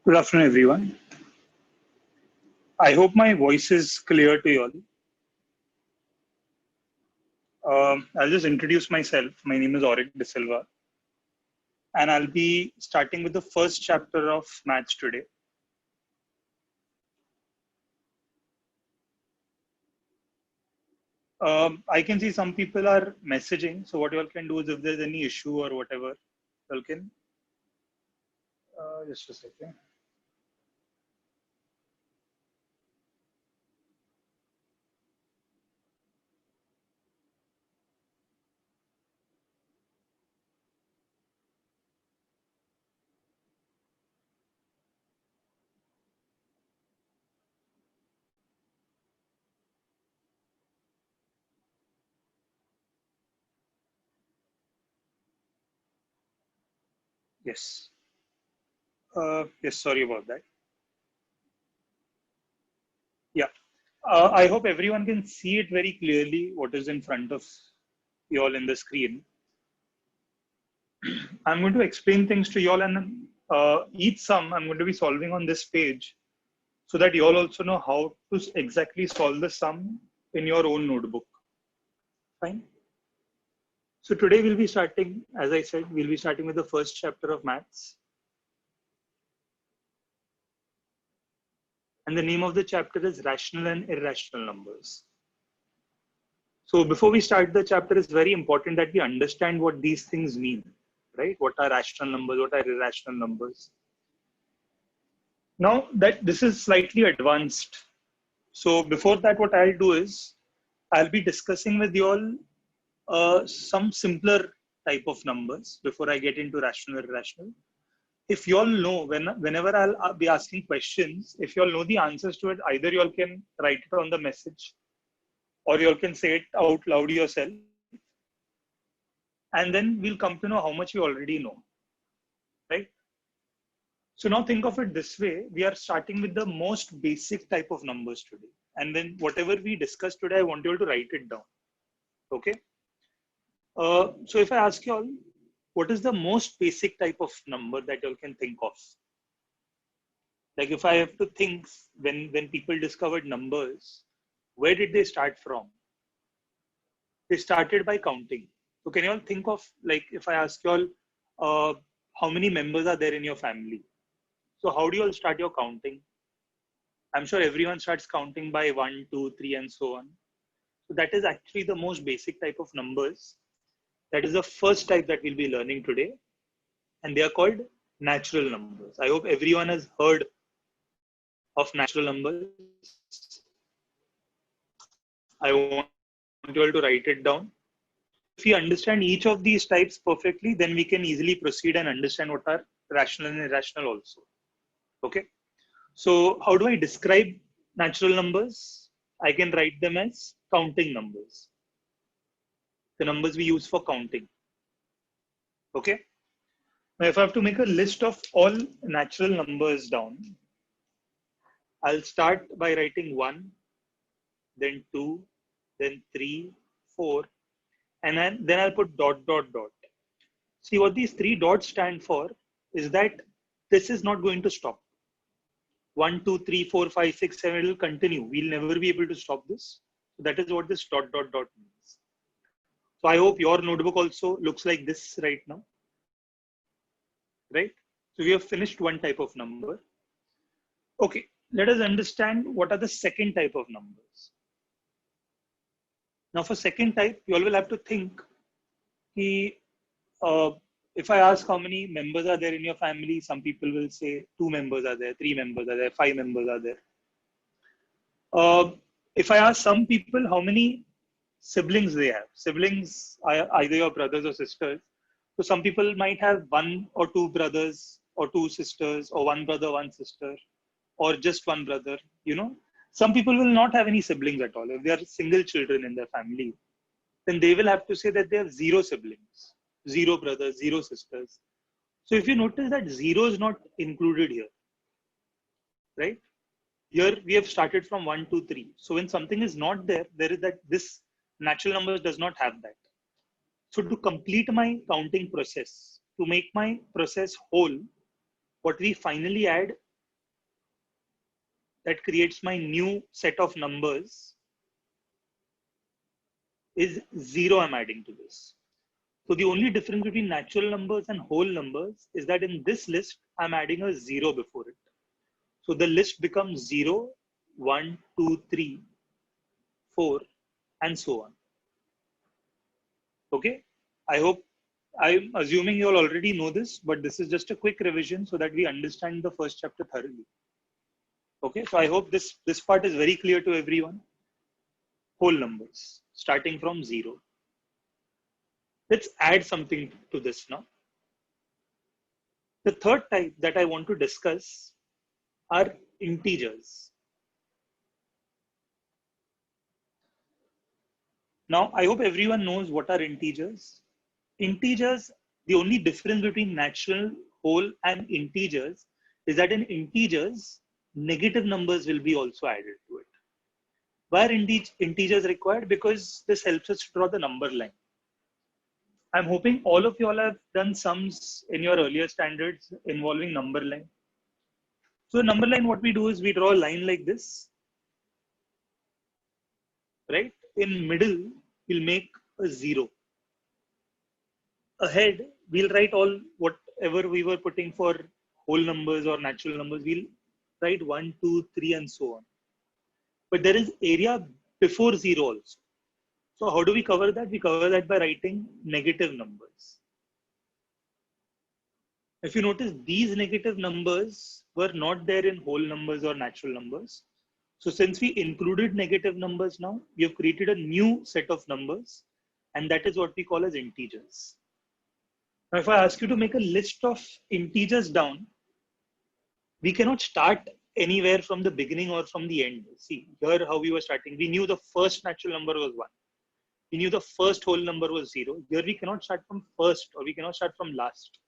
Good afternoon, everyone. I hope my voice is clear to you all. I'll just introduce myself. My name is Auric De Silva, and I'll be starting with the first chapter of Maths today. I can see some people are messaging. So what you all can do is if there's any issue or whatever, you all can just a second. Yes. Yes. Sorry about that. Yeah. I hope everyone can see it very clearly. What is in front of you all in the screen. I'm going to explain things to you all, and each sum I'm going to be solving on this page so that you all also know how to exactly solve the sum in your own notebook. Fine. So today we'll be starting, as I said, we'll be starting with the first chapter of maths. And the name of the chapter is Rational and Irrational Numbers. So before we start the chapter, it's very important that we understand what these things mean, right? What are rational numbers? What are irrational numbers? Now that this is slightly advanced, so before that, what I'll do is I'll be discussing with you all some simpler type of numbers before I get into rational or irrational. If you all know, whenever I'll be asking questions, if you all know the answers to it, either you all can write it on the message or you all can say it out loud yourself. And then we'll come to know how much you already know, right? So now think of it this way. We are starting with the most basic type of numbers today. And then whatever we discuss today, I want you all to write it down. Okay. So if I ask you all, what is the most basic type of number that you all can think of? Like if I have to think when people discovered numbers, where did they start from? They started by counting. So can you all think of, like if I ask you all, how many members are there in your family? So how do you all start your counting? I'm sure everyone starts counting by 1, 2, 3, and so on. So that is actually the most basic type of numbers. That is the first type that we'll be learning today. And they are called natural numbers. I hope everyone has heard of natural numbers. I want you all to write it down. If we understand each of these types perfectly, then we can easily proceed and understand what are rational and irrational also. Okay. So how do I describe natural numbers? I can write them as counting numbers. The numbers we use for counting. Okay. Now, if I have to make a list of all natural numbers down, I'll start by writing 1, then 2, then 3, 4, and then I'll put dot, dot, dot. See what these 3 dots stand for is that this is not going to stop. 1, 2, 3, 4, 5, 6, 7, it will continue. We'll never be able to stop this. So that is what this dot, dot, dot means. So I hope your notebook also looks like this right now. Right? So we have finished one type of number. Okay, let us understand what are the second type of numbers. Now for second type, you all will have to think, if I ask how many members are there in your family, some people will say 2 members are there, 3 members are there, 5 members are there. If I ask some people how many siblings they have, siblings are either your brothers or sisters. So some people might have 1 or 2 brothers or 2 sisters, or 1 brother, 1 sister, or just 1 brother. You know, some people will not have any siblings at all. If they are single children in their family, then they will have to say that they have 0 siblings, 0 brothers, 0 sisters. So if you notice that 0 is not included here, right? Here we have started from 1, 2, 3. So when something is not there, there is that this natural numbers does not have that. So to complete my counting process, to make my process whole, what we finally add that creates my new set of numbers is 0 I'm adding to this. So the only difference between natural numbers and whole numbers is that in this list, I'm adding a 0 before it. So the list becomes 0, 1, 2, 3, 4, and so on. Okay, I'm assuming you all already know this, but this is just a quick revision so that we understand the first chapter thoroughly. Okay, so I hope this part is very clear to everyone. Whole numbers, starting from 0. Let's add something to this now. The third type that I want to discuss are integers. Now, I hope everyone knows what are integers. Integers, the only difference between natural, whole, and integers is that in integers, negative numbers will be also added to it. Why are integers required? Because this helps us to draw the number line. I'm hoping all of you all have done sums in your earlier standards involving number line. So number line, what we do is we draw a line like this, right? In middle, we'll make a 0. Ahead, we'll write all whatever we were putting for whole numbers or natural numbers. We'll write 1, 2, 3, and so on. But there is area before 0 also. So how do we cover that? We cover that by writing negative numbers. If you notice, these negative numbers were not there in whole numbers or natural numbers. So since we included negative numbers now, we have created a new set of numbers, and that is what we call as integers. Now, if I ask you to make a list of integers down, we cannot start anywhere from the beginning or from the end. See, here how we were starting. We knew the first natural number was 1. We knew the first whole number was 0. Here we cannot start from first, or we cannot start from last.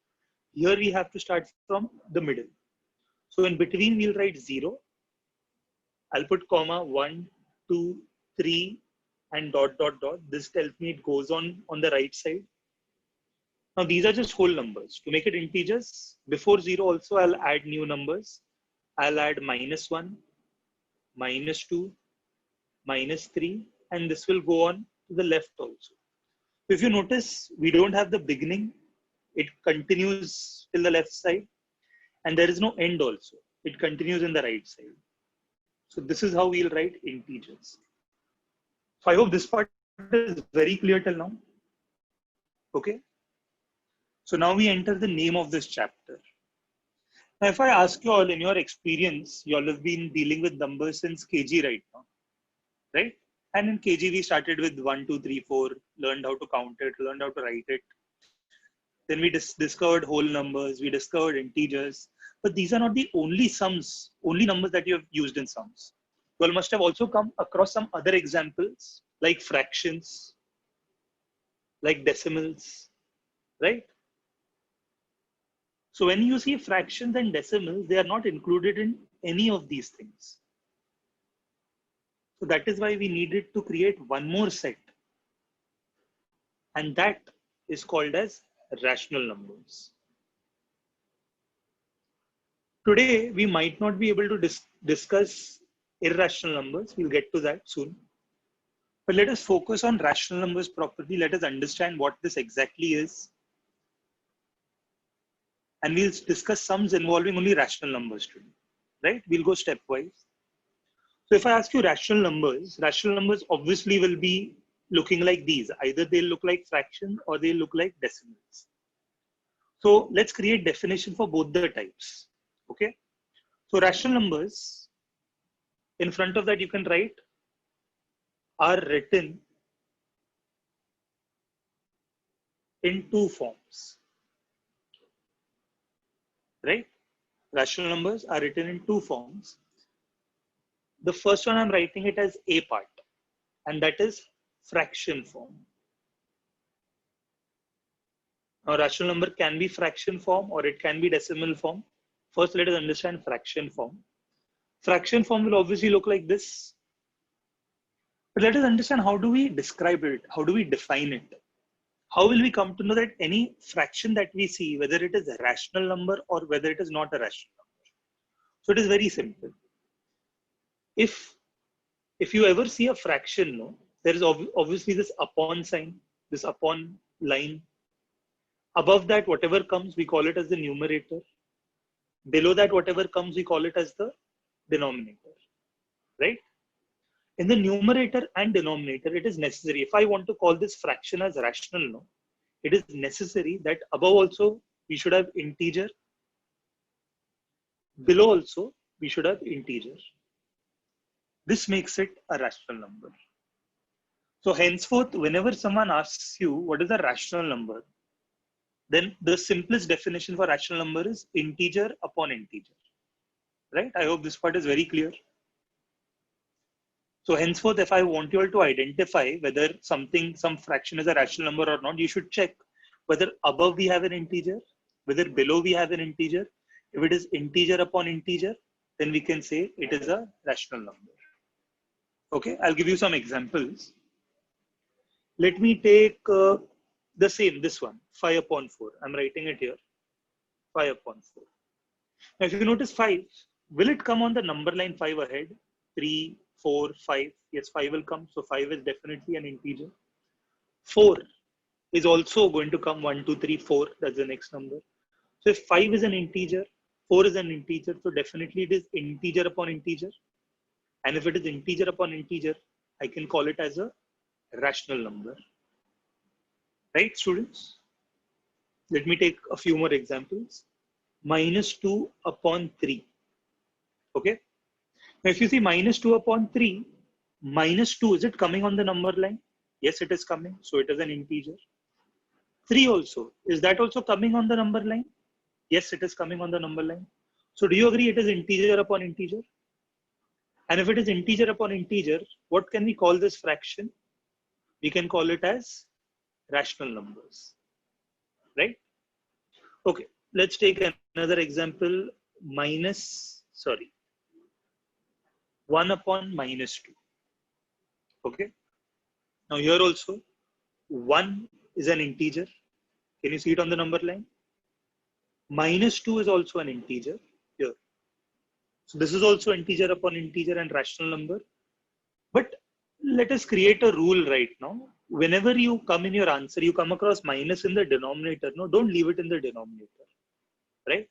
Here we have to start from the middle. So in between, we'll write 0. I'll put comma 1, 2, 3, and dot, dot, dot. This tells me it goes on the right side. Now these are just whole numbers. To make it integers, before 0 also I'll add new numbers. I'll add -1, -2, -3, and this will go on to the left also. If you notice, we don't have the beginning. It continues till the left side, and there is no end also. It continues in the right side. So this is how we'll write integers. So I hope this part is very clear till now. Okay. So now we enter the name of this chapter. Now, if I ask you all in your experience, you all have been dealing with numbers since KG right now, right? And in KG, we started with 1, 2, 3, 4, learned how to count it, learned how to write it. Then we discovered whole numbers, we discovered integers, but these are not the only sums, only numbers that you have used in sums. You all must have also come across some other examples like fractions, like decimals, right? So when you see fractions and decimals, they are not included in any of these things. So that is why we needed to create one more set. And that is called as rational numbers. Today, we might not be able to discuss irrational numbers. We'll get to that soon. But let us focus on rational numbers properly. Let us understand what this exactly is. And we'll discuss sums involving only rational numbers today, right? We'll go stepwise. So if I ask you rational numbers obviously will be looking like these. Either they'll look like fractions or they'll look like decimals. So let's create definition for both the types, okay? So rational numbers, in front of that you can write, are written in two forms, right? Rational numbers are written in two forms. The first one I'm writing it as A part, and that is fraction form. Now, rational number can be fraction form or it can be decimal form. First, let us understand fraction form. Fraction form will obviously look like this. But let us understand how do we describe it? How do we define it? How will we come to know that any fraction that we see, whether it is a rational number or whether it is not a rational number? So it is very simple. if you ever see a fraction, no, there is obviously this upon sign, this upon line. Above that, whatever comes, we call it as the numerator. Below that, whatever comes, we call it as the denominator, right? In the numerator and denominator, it is necessary. If I want to call this fraction as rational, no, it is necessary that above also we should have integer. Below also we should have integer. This makes it a rational number. So henceforth, whenever someone asks you what is a rational number, then the simplest definition for rational number is integer upon integer, right? I hope this part is very clear. So henceforth, if I want you all to identify whether some fraction is a rational number or not, you should check whether above we have an integer, whether below we have an integer. If it is integer upon integer, then we can say it is a rational number. Okay, I'll give you some examples. Let me take this one, 5 upon 4. I'm writing it here, 5 upon 4. Now, if you notice 5, will it come on the number line 5 ahead? 3, 4, 5. Yes, 5 will come. So 5 is definitely an integer. 4 is also going to come 1, 2, 3, 4. That's the next number. So if 5 is an integer, 4 is an integer. So definitely it is integer upon integer. And if it is integer upon integer, I can call it as a rational number. Right, students? Let me take a few more examples. -2 upon 3. Okay. Now, if you see -2 upon 3, -2, is it coming on the number line? Yes, it is coming. So it is an integer. 3 also. Is that also coming on the number line? Yes, it is coming on the number line. So do you agree it is integer upon integer? And if it is integer upon integer, what can we call this fraction? We can call it as rational numbers, right? Okay, let's take another example. 1 upon -2. Okay. Now here also, 1 is an integer. Can you see it on the number line? -2 is also an integer here. So this is also integer upon integer and rational number. But let us create a rule right now. Whenever you come in your answer, you come across minus in the denominator. No, don't leave it in the denominator, right?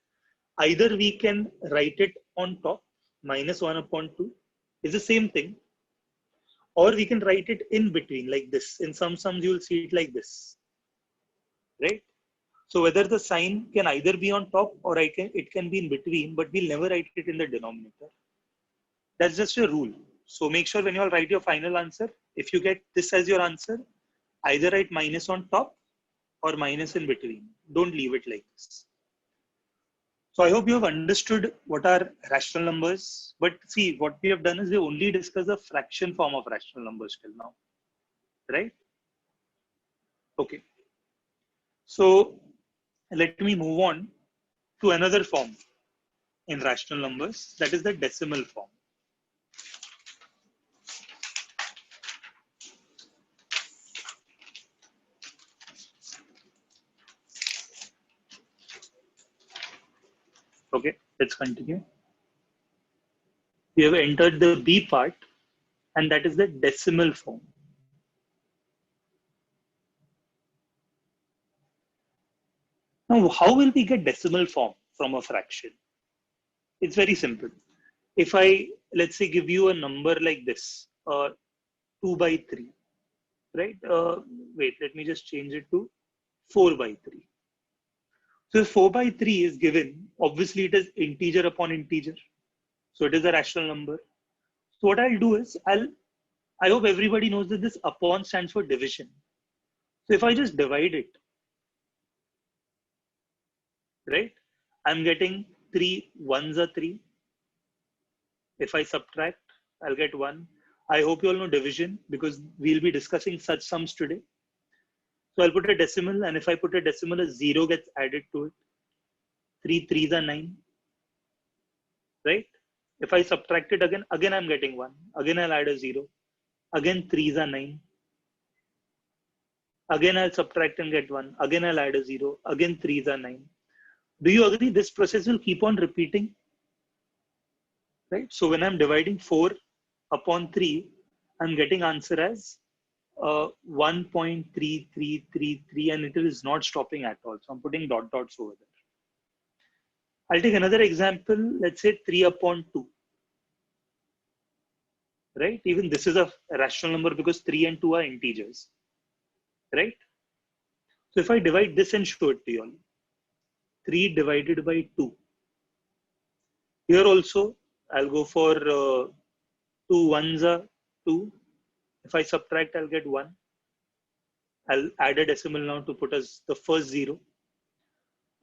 Either we can write it on top, -1 upon 2 is the same thing. Or we can write it in between like this. In some sums, you'll see it like this, right? So whether the sign can either be on top or it can be in between, but we'll never write it in the denominator. That's just a rule. So make sure when you all write your final answer, if you get this as your answer, either write minus on top or minus in between. Don't leave it like this. So I hope you have understood what are rational numbers. But see, what we have done is we only discussed the fraction form of rational numbers till now, right? Okay. So let me move on to another form in rational numbers, that is the decimal form. Okay, let's continue. We have entered the B part, and that is the decimal form. Now, how will we get decimal form from a fraction? It's very simple. If I, let's say, give you a number like this, 2 by 3, right? Wait, let me just change it to 4 by 3. So if 4 by 3 is given, obviously it is integer upon integer. So it is a rational number. So what I'll do is, I hope everybody knows that this upon stands for division. So if I just divide it, right? I'm getting 3 1s are 3. If I subtract, I'll get 1. I hope you all know division because we'll be discussing such sums today. So I'll put a decimal, and if I put a decimal, a 0 gets added to it. 3 3s are 9, right? If I subtract it again I'm getting 1. Again, I'll add a 0. Again, 3s are 9. Again, I'll subtract and get 1. Again, I'll add a 0. Again, 3s are 9. Do you agree this process will keep on repeating? Right? So when I'm dividing 4 upon 3, I'm getting answer as 1.3333, and it is not stopping at all. So I'm putting dot dots over there. I'll take another example. Let's say 3 upon 2. Right? Even this is a rational number because 3 and 2 are integers. Right? So if I divide this and show it to you all, 3 divided by 2. Here also, I'll go for 2 ones are 2. If I subtract, I'll get 1. I'll add a decimal now to put as the first 0.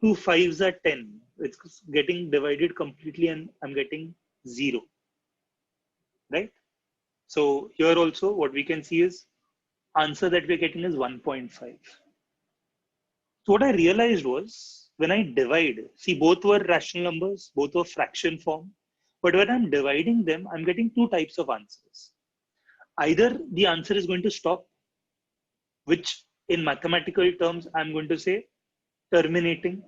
2 fives are 10. It's getting divided completely and I'm getting 0. Right? So here also what we can see is answer that we're getting is 1.5. So what I realized was when I divide, see both were rational numbers, both were fraction form, but when I'm dividing them, I'm getting two types of answers. Either the answer is going to stop, which in mathematical terms, I'm going to say terminating,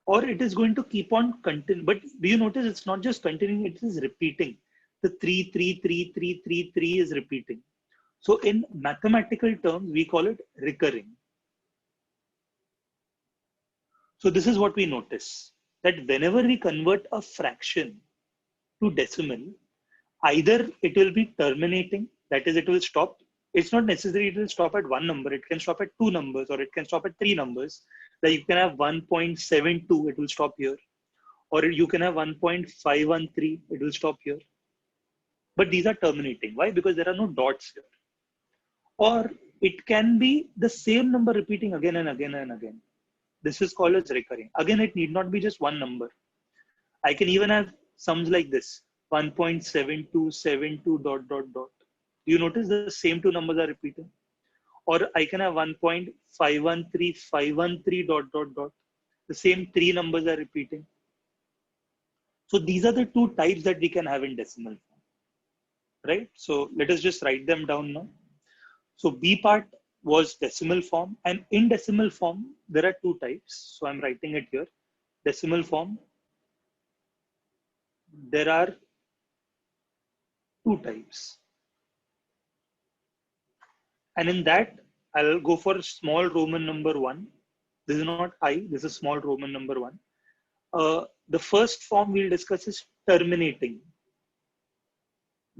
or it is going to keep on continuing. But do you notice it's not just continuing, it is repeating. The 3, 3, 3, 3, 3, 3 is repeating. So in mathematical terms, we call it recurring. So this is what we notice, that whenever we convert a fraction to decimal, either it will be terminating, that is it will stop. It's not necessary it will stop at one number, it can stop at two numbers or it can stop at three numbers. Like you can have 1.72, it will stop here. Or you can have 1.513, it will stop here. But these are terminating. Why? Because there are no dots here. Or it can be the same number repeating again and again and again. This is called as recurring. Again, it need not be just one number. I can even have sums like this, 1.7272 dot dot dot. You notice the same two numbers are repeating. Or I can have 1.513513 dot dot dot. The same three numbers are repeating. So these are the two types that we can have in decimal form. Right? So let us just write them down now. So B part was decimal form, and in decimal form, there are two types. So I'm writing it here. Decimal form, there are two types. And in that, I'll go for small Roman number 1. This is not I, this is small Roman number 1. The first form we'll discuss is terminating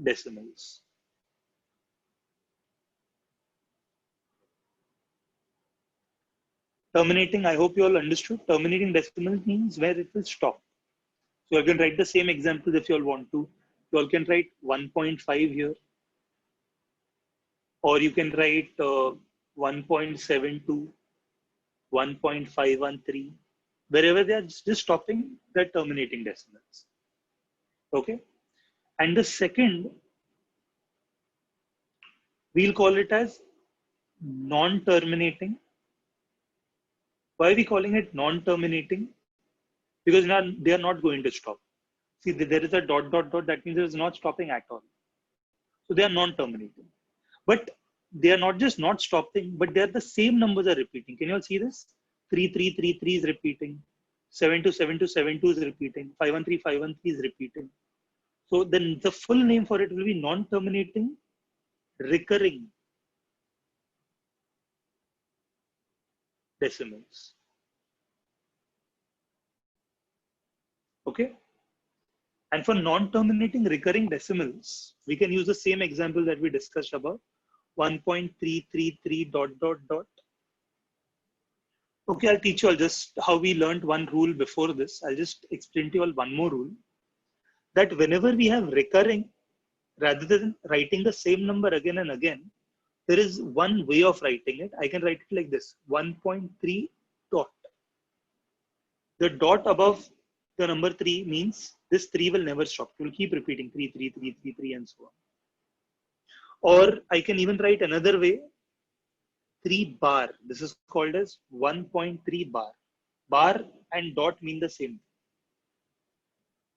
decimals. Terminating, I hope you all understood. Terminating decimals means where it will stop. So you can write the same example if you all want to. You all can write 1.5 here. Or you can write 1.72, 1.513. Wherever they are just stopping, they're terminating decimals. Okay. And the second, we'll call it as non-terminating. Why are we calling it non-terminating? Because now they are not going to stop. See, there is a dot, dot, dot. That means it is not stopping at all. So they are non-terminating. But they are not just not stopping, but they are the same numbers are repeating. Can you all see this? 3333 is repeating. 727272 is repeating. 513 is repeating. So then the full name for it will be non-terminating recurring decimals. Okay. And for non-terminating recurring decimals, we can use the same example that we discussed about 1.333 dot dot dot. Okay, I'll teach you all just how we learned one rule before this. I'll just explain to you all one more rule. That whenever we have recurring, rather than writing the same number again and again, there is one way of writing it. I can write it like this, 1.3 dot. The dot above the number 3 means this 3 will never stop. It will keep repeating 3, 3, 3, 3, 3 and so on. Or I can even write another way, 3 bar. This is called as 1.3 bar. Bar and dot mean the same.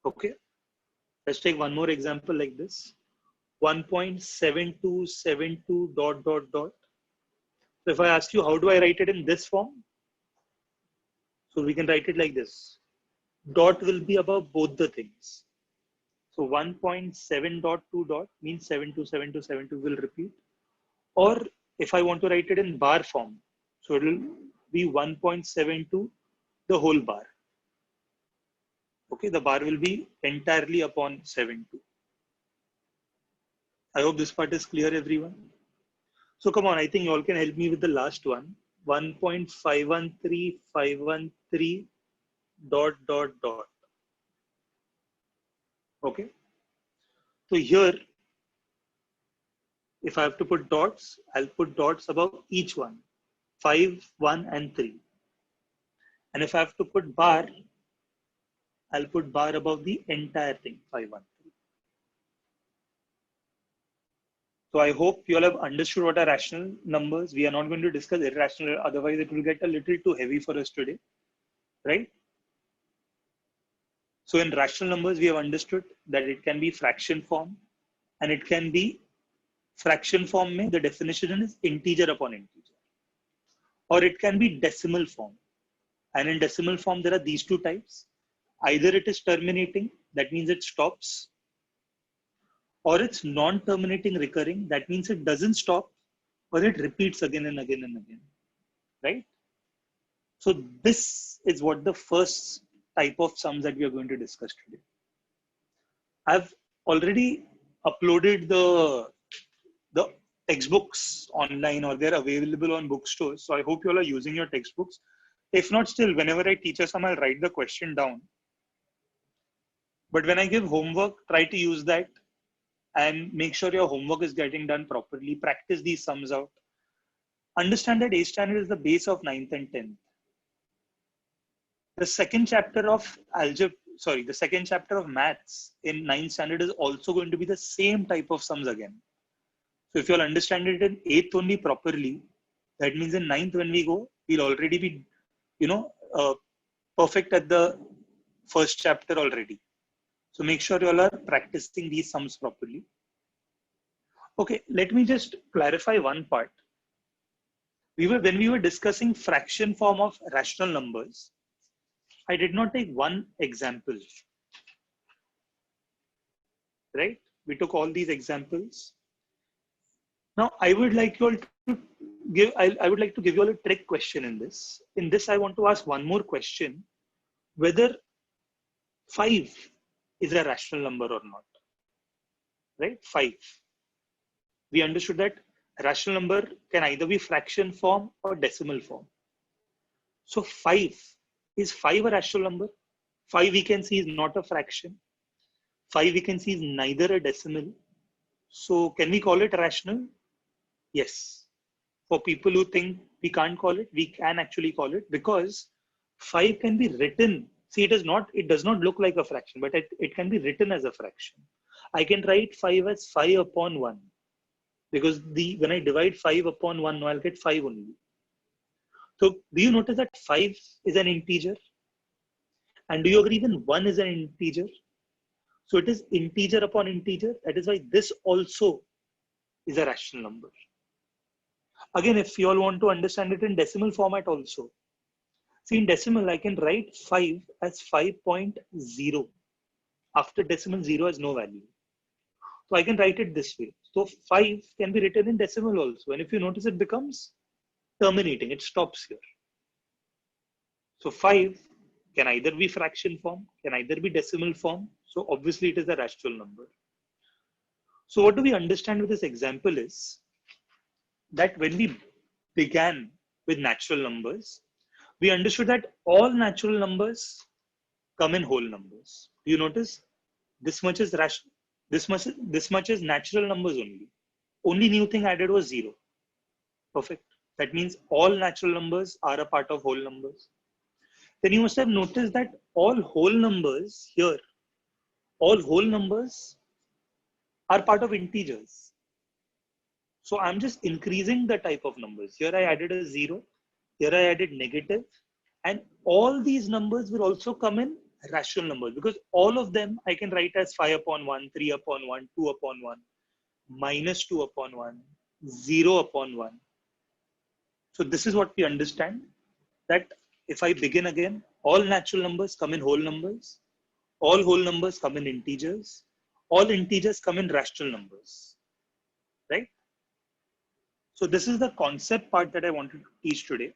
Okay. Let's take one more example like this. 1.7272 dot dot dot. So if I ask you, how do I write it in this form? So we can write it like this. dot will be above both the things. So 1.7 dot 2 dot means 727272 will repeat. Or if I want to write it in bar form, so it will be 1.72 the whole bar. Okay, the bar will be entirely upon 72. I hope this part is clear, everyone. So come on, I think you all can help me with the last one. 1.513513 dot dot dot. Okay. So here, if I have to put dots, I'll put dots above each one. 5, 1, and 3. And if I have to put bar, I'll put bar above the entire thing, 5, 1, 3. So I hope you all have understood what are rational numbers. We are not going to discuss irrational, otherwise it will get a little too heavy for us today, right? So in rational numbers, we have understood that it can be fraction form and it can be fraction form. The definition is integer upon integer, or it can be decimal form. And in decimal form, there are these two types. Either it is terminating, that means it stops, or it's non-terminating recurring, that means it doesn't stop, or it repeats again and again and again, right? So this is what the first type of sums that we are going to discuss today. I've already uploaded the textbooks online, or they're available on bookstores. So I hope you all are using your textbooks. If not, still, whenever I teach a sum, I'll write the question down. But when I give homework, try to use that and make sure your homework is getting done properly. Practice these sums out. Understand that 8th standard is the base of 9th and 10th. The second chapter of the second chapter of maths in 9th standard is also going to be the same type of sums again. So if you'll understand it in 8th only properly, that means in 9th when we go, we'll already be, perfect at the first chapter already. So make sure you all are practicing these sums properly. Okay, let me just clarify one part. When we were discussing fraction form of rational numbers, I did not take one example, right? We took all these examples. Now, I would like you all to give, I would like to give you all a trick question in this. In this, I want to ask one more question, whether 5 is a rational number or not, right? 5. We understood that rational number can either be fraction form or decimal form. So 5, is 5 a rational number? 5 we can see is not a fraction. 5 we can see is neither a decimal. So can we call it rational? Yes. For people who think we can't call it, we can actually call it, because 5 can be written. See, it does not look like a fraction, but it can be written as a fraction. I can write 5 as 5 upon 1, because when I divide 5 upon 1, I'll get 5 only. So do you notice that 5 is an integer? And do you agree even 1 is an integer? So it is integer upon integer. That is why this also is a rational number. Again, if you all want to understand it in decimal format also. See, in decimal, I can write 5 as 5.0. After decimal, 0 has no value. So I can write it this way. So 5 can be written in decimal also. And if you notice, it becomes terminating. It stops here. So 5 can either be fraction form, can either be decimal form. So obviously it is a rational number. So what do we understand with this example is that when we began with natural numbers, we understood that all natural numbers come in whole numbers. Do you notice? This much is rational. This much is natural numbers only. Only new thing added was 0. Perfect. That means all natural numbers are a part of whole numbers. Then you must have noticed that all whole numbers here, all whole numbers are part of integers. So I'm just increasing the type of numbers. Here I added a 0. Here I added negative. And all these numbers will also come in rational numbers, because all of them I can write as 5 upon 1, 3 upon 1, 2 upon 1, minus 2 upon 1, 0 upon 1. So this is what we understand, that If I begin again, all natural numbers come in whole numbers, all whole numbers come in integers, all integers come in rational numbers, right? So this is the concept part that I wanted to teach today.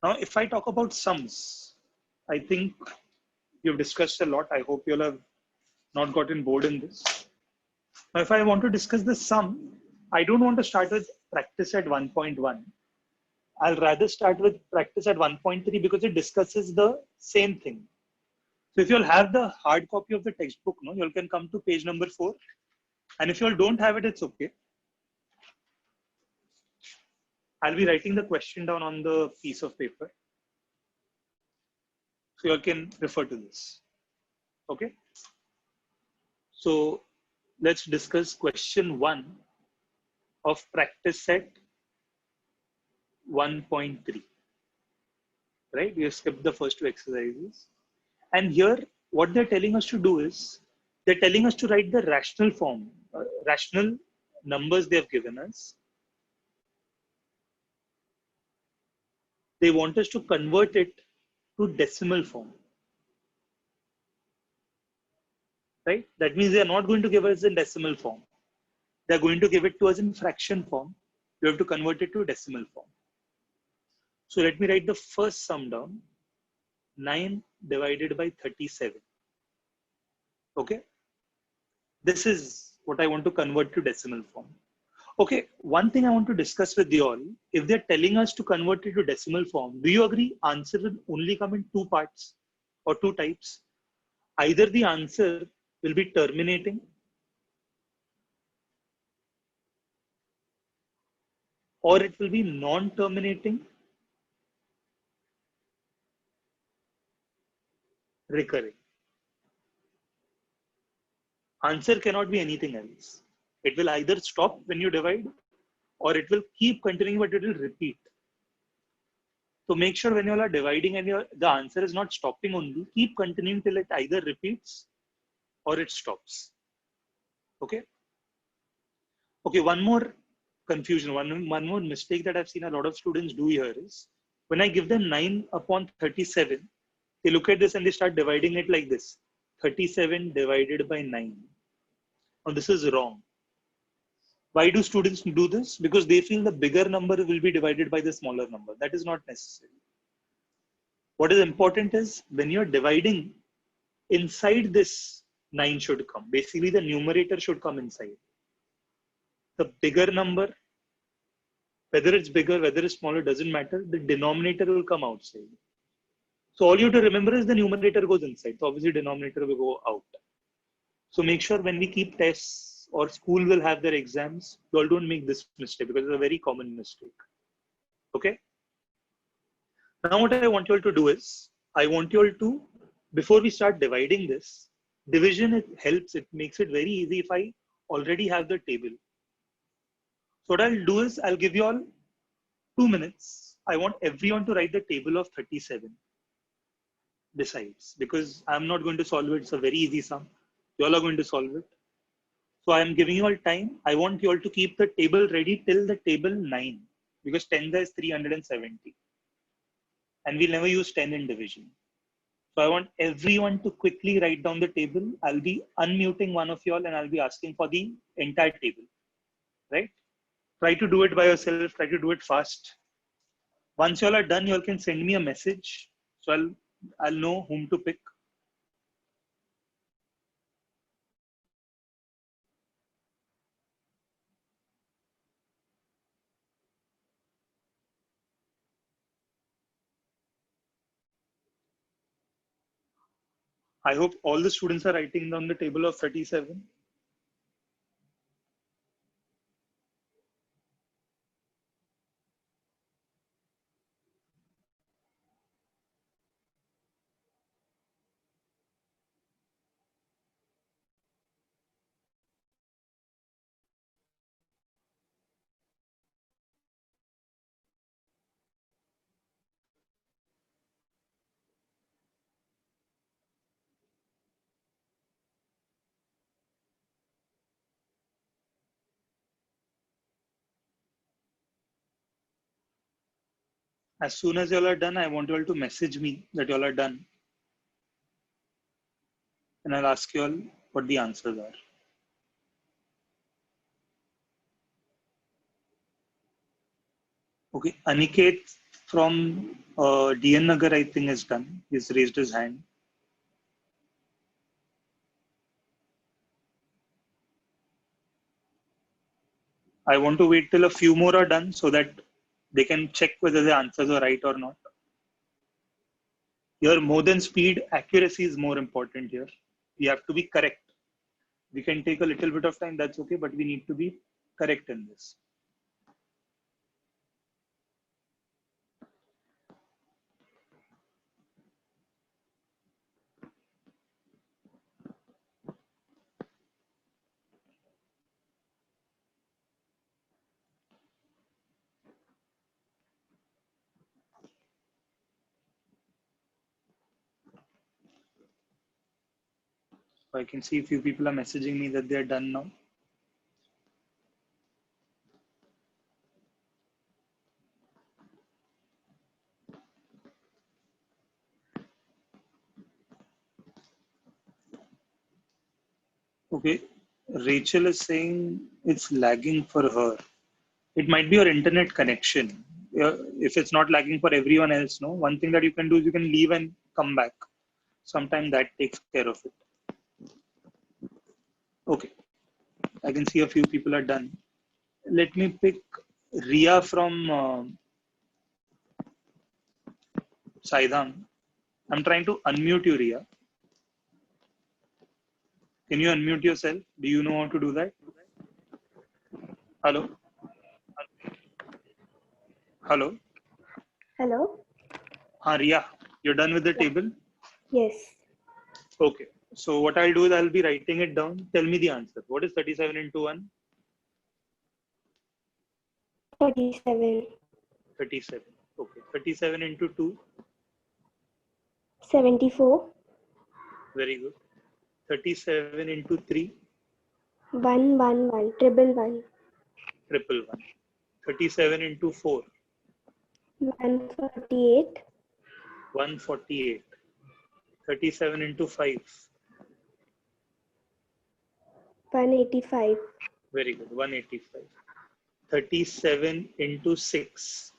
Now, if I talk about sums, I think you've discussed a lot. I hope you'll have not gotten bored in this. Now, if I want to discuss the sum, I don't want to start with practice at 1.1. I'll rather start with practice at 1.3 because it discusses the same thing. So if you'll have the hard copy of the textbook, no, you can come to page number 4. And if you all don't have it, it's okay. I'll be writing the question down on the piece of paper. So you all can refer to this. Okay. So let's discuss question 1 of practice set 1.3. Right? We have skipped the first 2 exercises. And here, what they're telling us to do is, they're telling us to write the rational form, rational numbers they have given us. They want us to convert it to decimal form. Right? That means they are not going to give us in decimal form. They're going to give it to us in fraction form. You have to convert it to decimal form. So let me write the first sum down. 9 divided by 37. Okay. This is what I want to convert to decimal form. Okay, one thing I want to discuss with you all, if they're telling us to convert it to decimal form, do you agree answer will only come in 2 parts or 2 types? Either the answer will be terminating or it will be non-terminating recurring. Answer cannot be anything else. It will either stop when you divide or it will keep continuing, but it will repeat. So make sure when you are dividing and the answer is not stopping only, keep continuing till it either repeats or it stops. Okay. Okay, one more confusion, one more mistake that I've seen a lot of students do here is when I give them 9 upon 37, they look at this and they start dividing it like this 37 divided by 9. Now, this is wrong. Why do students do this? Because they feel the bigger number will be divided by the smaller number. That is not necessary. What is important is when you're dividing, inside this 9 should come. Basically, the numerator should come inside. The bigger number, whether it's bigger, whether it's smaller, doesn't matter. The denominator will come outside. So all you have to remember is the numerator goes inside. So obviously denominator will go out. So make sure when we keep tests or school will have their exams, you all don't make this mistake because it's a very common mistake. Okay. Now what I want you all to do is, I want you all to, before we start dividing this, division, it helps, it makes it very easy if I already have the table. So what I'll do is, I'll give you all 2 minutes. I want everyone to write the table of 37 besides, because I'm not going to solve it. It's a very easy sum. You all are going to solve it. So I'm giving you all time. I want you all to keep the table ready till the table 9, because 10 is 370. And we'll never use 10 in division. So I want everyone to quickly write down the table. I'll be unmuting one of you all and I'll be asking for the entire table, right? Try to do it by yourself. Try to do it fast. Once you all are done, you all can send me a message. So I'll know whom to pick. I hope all the students are writing down the table of 37. As soon as y'all are done, I want you all to message me that y'all are done. And I'll ask you all what the answers are. Okay, Aniket from DN Nagar, I think, is done. He's raised his hand. I want to wait till a few more are done so that they can check whether the answers are right or not. Here, more than speed, accuracy is more important here. We have to be correct. We can take a little bit of time, that's okay, but we need to be correct in this. So I can see a few people are messaging me that they are done now. Okay, Rachel is saying it's lagging for her. It might be your internet connection. If it's not lagging for everyone else, no. One thing that you can do is you can leave and come back. Sometimes that takes care of it. Okay, I can see a few people are done. Let me pick Ria from Saidham. I'm trying to unmute you, Ria. Can you unmute yourself? Do you know how to do that? Hello? Hello? Hello? Ria, you're done with the table? Yes. Okay. So what I'll do is I'll be writing it down. Tell me the answer. What is 37 into 1? 37. 37. Okay. 37 into 2. 74. Very good. 37 into 3. 111. Triple 1. Triple 1. 37 into 4. 148. 148. 37 into 5. 185. Very good. 185. 37 into 6.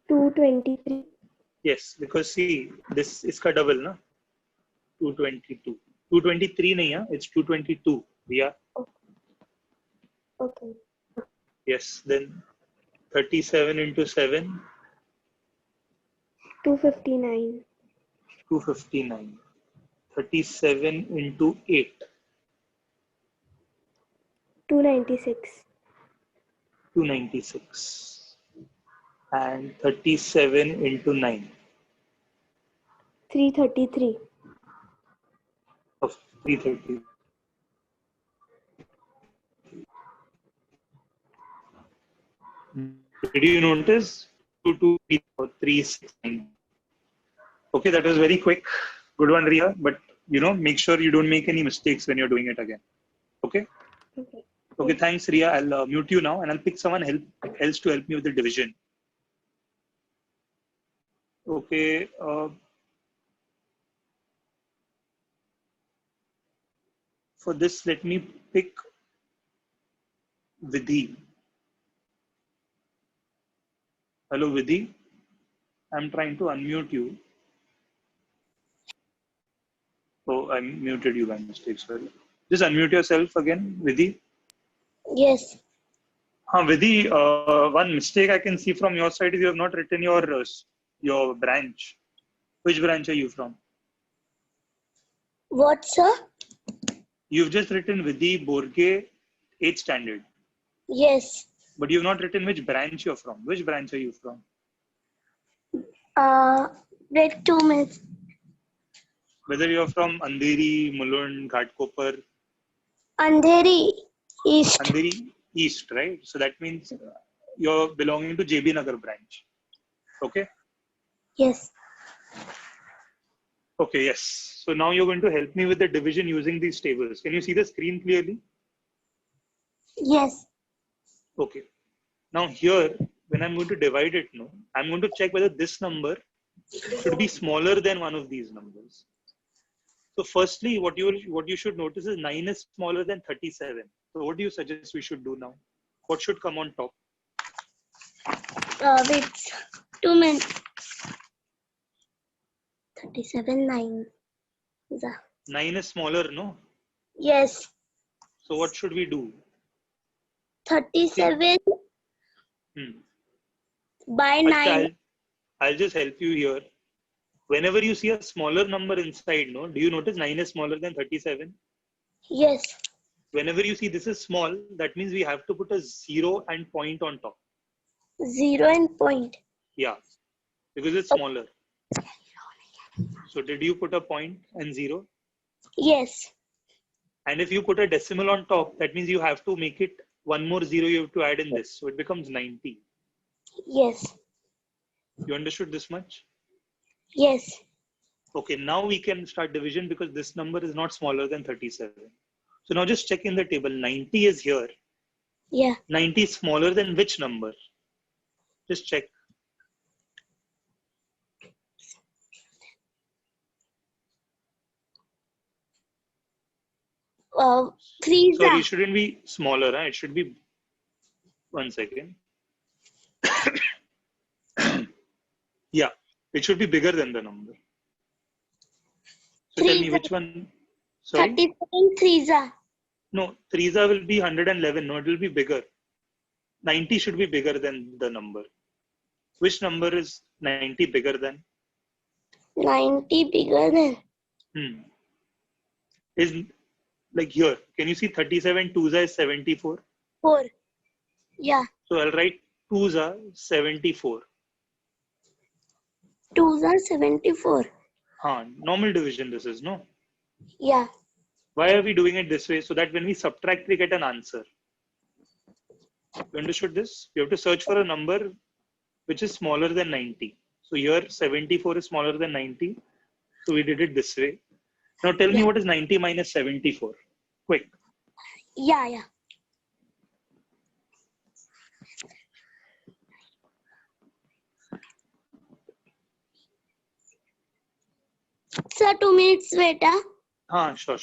223. Yes, because see, this is ka double, na? 222. 223 nahi, yeah? It's 222. Yeah. Okay. Yes. Then 37 into 7. 259. 259. 37 into 8. 296. 296. And 37 into 9. 333. Of 330. Did you notice? 223 Okay, that was very quick. Good one, Ria. But make sure you don't make any mistakes when you're doing it again. Okay? Okay. Okay, thanks, Ria. I'll mute you now and I'll pick someone else to help me with the division. Okay. For this, let me pick Vidhi. Hello, Vidhi. I'm trying to unmute you. Oh, I muted you by mistake. Sorry. Just unmute yourself again, Vidhi. Yes. Vidhi, one mistake I can see from your side is you have not written your branch. Which branch are you from? What, sir? You've just written Vidhi Borge 8th standard. Yes. But you've not written which branch you're from. Which branch are you from? Grade 2, miss. Whether you're from Andheri, Mulund, Ghatkopar. Andheri East. Andheri East, right? So that means you're belonging to JB Nagar branch. Okay? Yes. Okay, yes. So now you're going to help me with the division using these tables. Can you see the screen clearly? Yes. Okay. Now here, when I'm going to divide it, no, I'm going to check whether this number should be smaller than one of these numbers. So firstly, what you should notice is 9 is smaller than 37. So what do you suggest we should do now? What should come on top? Wait, 2 minutes. 37, 9. 9 is smaller, no? Yes. So what should we do? 37 by 9. I'll just help you here. Whenever you see a smaller number inside, no, do you notice 9 is smaller than 37? Yes. Whenever you see this is small, that means we have to put a 0 and point on top. 0 and point. Yeah, because it's smaller. So did you put a point and 0? Yes. And if you put a decimal on top, that means you have to make it one more 0 you have to add in this. So it becomes 90. Yes. You understood this much? Yes. Okay, now we can start division because this number is not smaller than 37. So now just check in the table. 90 is here. Yeah. 90 is smaller than which number? Just check. Three. Sorry, it shouldn't be smaller. Huh? It should be, 1 second. Yeah, it should be bigger than the number. So tell me which one. Sorry? 37 threes are. No, 3s will be 111. No, it will be bigger. 90 should be bigger than the number. Which number is 90 bigger than? 90 bigger than. Is like here. Can you see 37 2s is 74? 4. Yeah. So I'll write 2s are 74. 2s are 74. Normal division this is, no? Yeah. Why are we doing it this way? So that when we subtract, we get an answer. You understood this? You have to search for a number which is smaller than 90. So here 74 is smaller than 90. So we did it this way. Now tell me what is 90 minus 74. Quick. Yeah. Sir, 2 minutes wait. Sure.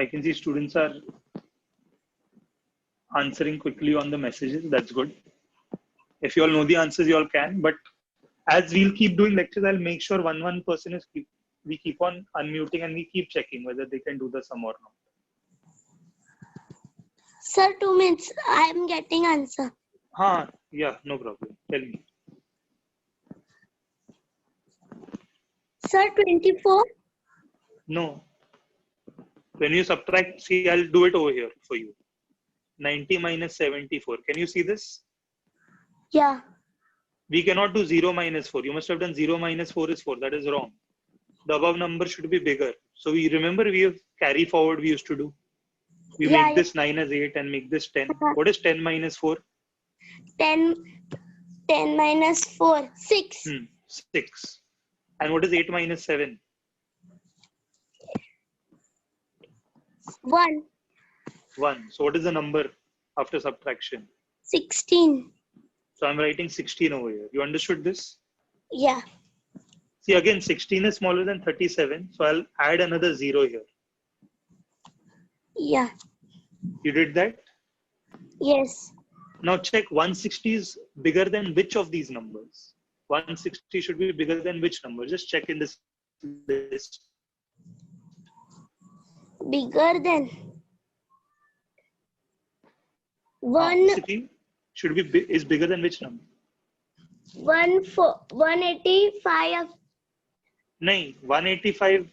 I can see students are answering quickly on the messages. That's good. If you all know the answers, you all can. But as we'll keep doing lectures, I'll make sure one person is we keep on unmuting and we keep checking whether they can do the sum or not. Sir, 2 minutes. I am getting answer. Yeah, no problem. Tell me. Sir, 24. No. When you subtract, see, I'll do it over here for you. 90 minus 74. Can you see this? Yeah. We cannot do 0 minus 4. You must have done 0 minus 4 is 4. That is wrong. The above number should be bigger. So we remember we have carry forward we used to do. We make this 9 as 8 and make this 10. What is 10 minus 4? 10 minus 4. 6. 6. And what is 8 minus 7? 1. 1. So what is the number after subtraction? 16. So I'm writing 16 over here. You understood this? Yeah. See, again, 16 is smaller than 37. So I'll add another 0 here. Yeah. You did that? Yes. Now check 160 is bigger than which of these numbers? 160 should be bigger than which number? Just check in this list. Bigger than. 160 should be is bigger than which number? 185. No, 185.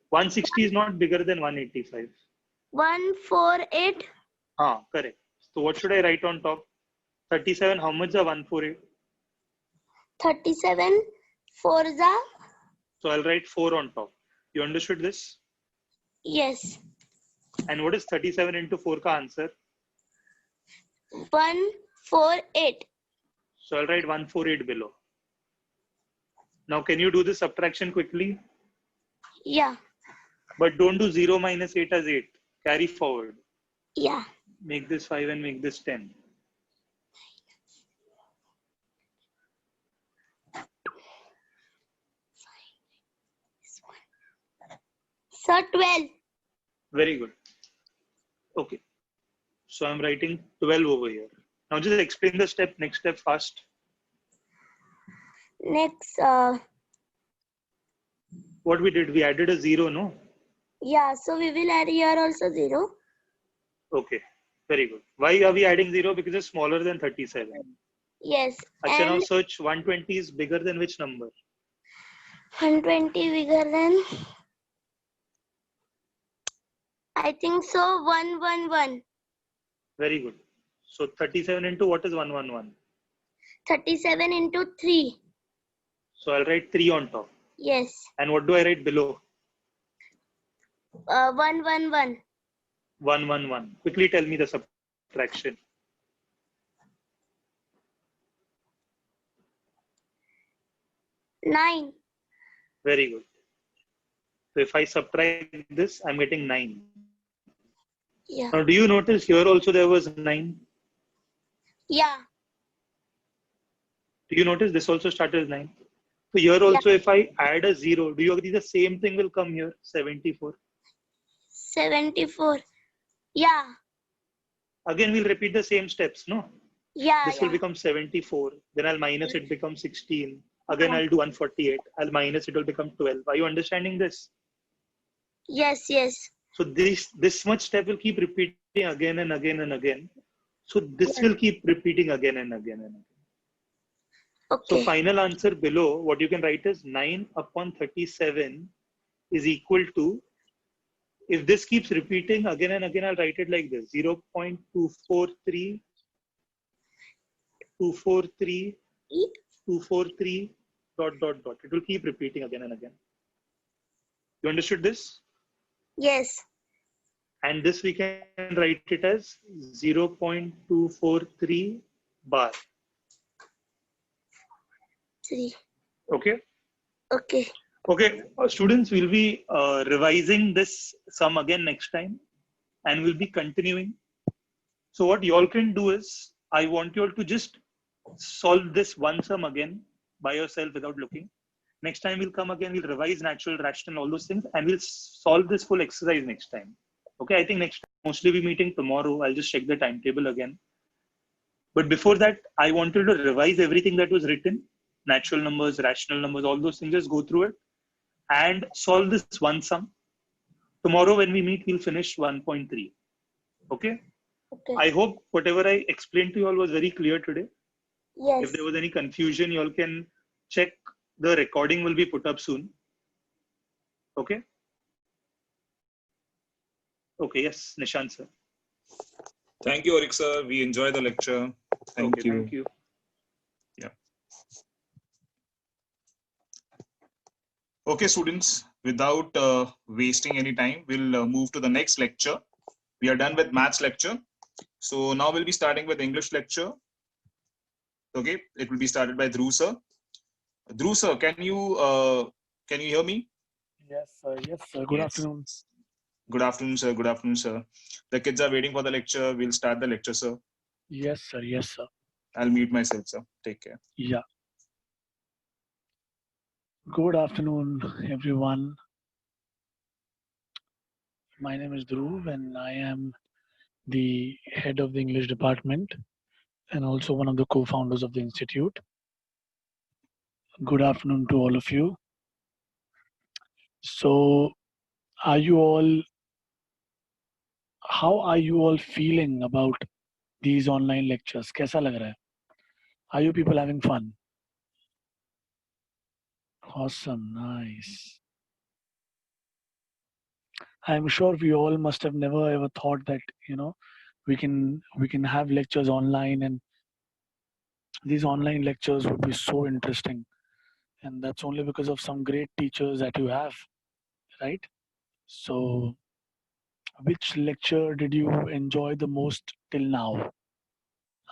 160 is not bigger than 185. 148. Correct. So what should I write on top? 37. How much is 148? 37. 4 is a. So I'll write 4 on top. You understood this? Yes. And what is 37 into 4 ka answer? 148. So I'll write 148 below. Now, can you do the subtraction quickly? Yeah. But don't do 0 minus 8 as 8. Carry forward. Yeah. Make this 5 and make this 10. So 12. Very good. Okay. So I'm writing 12 over here. Now just explain the next step fast. Next, What we did, we added a 0, no? yeah, so we will add here also 0. Okay. Very good. Why are we adding 0? Because it's smaller than 37. Yes. Acha, now And search 120 is bigger than which number? 120 bigger than, I think so, 111. Very good. So 37 into what is 111? 37 into 3. So I'll write 3 on top. Yes. And what do I write below? 111. 111. Quickly tell me the subtraction. 9. Very good. So if I subtract this, I'm getting 9. Yeah. Now, do you notice here also there was 9? Yeah. Do you notice this also started as 9? So here also, if I add a 0, do you agree the same thing will come here? 74. 74. Yeah. Again, we'll repeat the same steps, no? Yeah. This will become 74. Then I'll minus it, becomes 16. Again, I'll do 148. I'll minus it, will become 12. Are you understanding this? Yes. Yes. So this much step will keep repeating again and again and again. So this will keep repeating again and again and again. Okay. So final answer below, what you can write is 9 upon 37 is equal to, if this keeps repeating again and again, I'll write it like this, 0.243, 243, 243, dot, dot, dot. It will keep repeating again and again. You understood this? Yes. And this we can write it as 0.243 bar. 3. Okay? Okay. Okay, students, will be revising this sum again next time and we'll be continuing. So what you all can do is, I want you all to just solve this one sum again by yourself without looking. Next time we'll come again, we'll revise natural, rational, all those things, and we'll solve this full exercise next time. Okay, I think next time, mostly we're meeting tomorrow. I'll just check the timetable again. But before that, I wanted to revise everything that was written, natural numbers, rational numbers, all those things, just go through it and solve this one sum. Tomorrow when we meet, we'll finish 1.3. Okay? Okay. I hope whatever I explained to you all was very clear today. Yes. If there was any confusion, you all can check. The recording will be put up soon. Okay? Okay, yes, Nishant sir. Thank you, Arik sir. We enjoy the lecture. Thank you. Thank you. Yeah. Okay, students, without wasting any time, we'll move to the next lecture. We are done with maths lecture. So now we'll be starting with English lecture. Okay, it will be started by Dhruv sir. Dhruv sir, can you hear me? Yes, sir. Yes, sir. Good afternoon. Good afternoon, sir. Good afternoon, sir. The kids are waiting for the lecture. We'll start the lecture, sir. Yes, sir. Yes, sir. I'll mute myself, sir. Take care. Yeah. Good afternoon, everyone. My name is Dhruv and I am the head of the English department and also one of the co-founders of the institute. Good afternoon to all of you. So, how are you all feeling about these online lectures? कैसा लग रहा है? Are you people having fun? Awesome, nice. I'm sure we all must have never ever thought that, you know, we can have lectures online, and these online lectures would be so interesting. And that's only because of some great teachers that you have, right? So, which lecture did you enjoy the most till now?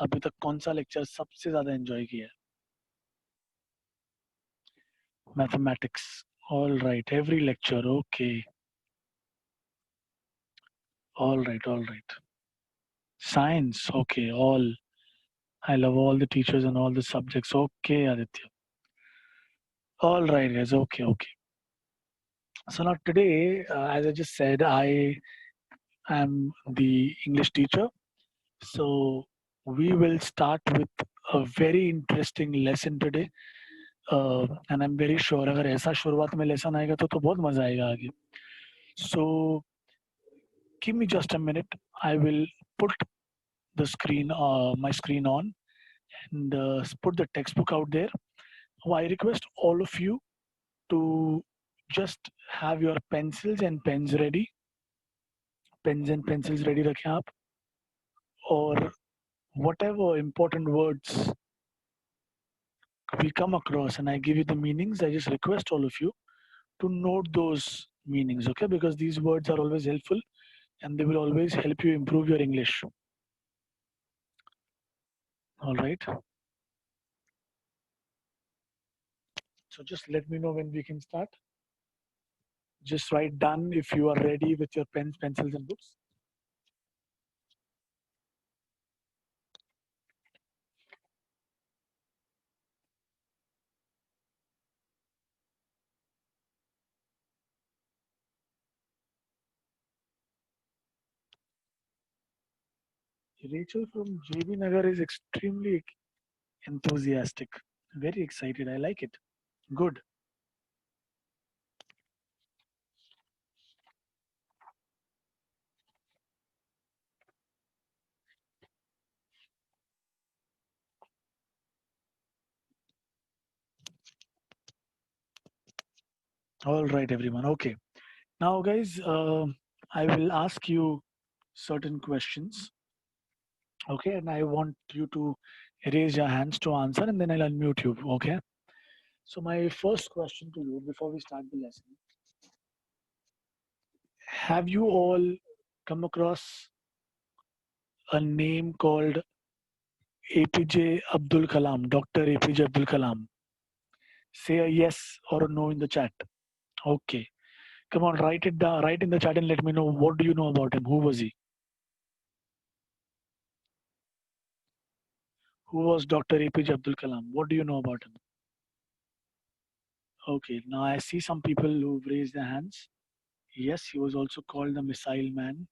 अभी तक कौन सा lecture सबसे ज़्यादा enjoy किया है? Mathematics. All right. Every lecture. Okay. All right. All right. Science. Okay. All. I love all the teachers and all the subjects. Okay, Aditya. All right, guys. Okay. Okay. So now today, as I just said, I am the English teacher. So we will start with a very interesting lesson today. And I'm very sure अगर ऐसा शुरुआत में lesson आएगा तो बहुत मजा आएगा आगे. So give me just a minute. I will put the screen, my screen on, and put the textbook out there. I request all of you to just have your pencils and pens ready. Pens and pencils ready रखें आप. Or whatever important words we come across and I give you the meanings, I just request all of you to note those meanings, okay? Because these words are always helpful and they will always help you improve your English. All right. So just let me know when we can start. Just write done if you are ready with your pens, pencils, and books. Rachel from JB Nagar is extremely enthusiastic, very excited. I like it. Good. All right, everyone. Okay. Now, guys, I will ask you certain questions. Okay. And I want you to raise your hands to answer and then I'll unmute you. Okay. So, my first question to you before we start the lesson, have you all come across a name called APJ Abdul Kalam, Dr. APJ Abdul Kalam? Say a yes or a no in the chat. Okay. Come on, write it down, write in the chat and let me know what do you know about him? Who was he? Who was Dr. APJ Abdul Kalam? What do you know about him? Okay, now I see some people who've raised their hands. Yes, he was also called the Missile Man.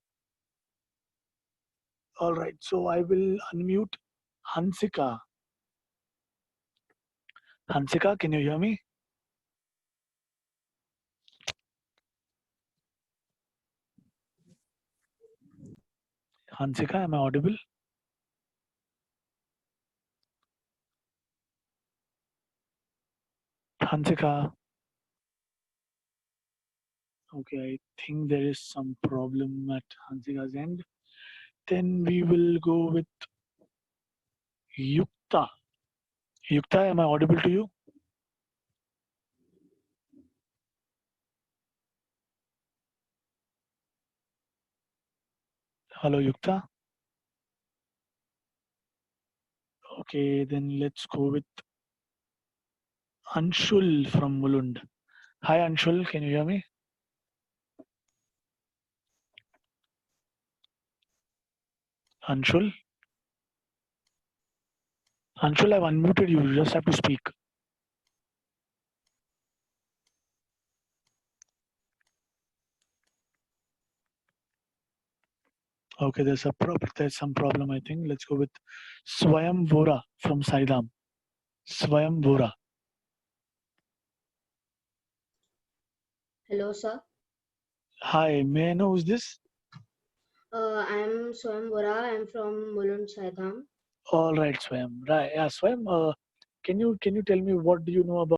All right, so I will unmute Hansika. Hansika, can you hear me? Hansika, am I audible? Hansika. Okay, I think there is some problem at Hansika's end. Then we will go with Yukta. Yukta, am I audible to you? Hello, Yukta. Okay, then let's go with Anshul from Mulund. Hi, Anshul, can you hear me? Anshul? Anshul, I've unmuted you. You just have to speak. Okay, there's some problem, I think. Let's go with Swayam Vora from Saidam. Swayam Vora. Hello, sir. Hi, may I know who's this? I'm Swam Vora. I'm from Mulund, Saidam. All right, Swayam. Right, yeah, Swayam. Can you tell me what do you know about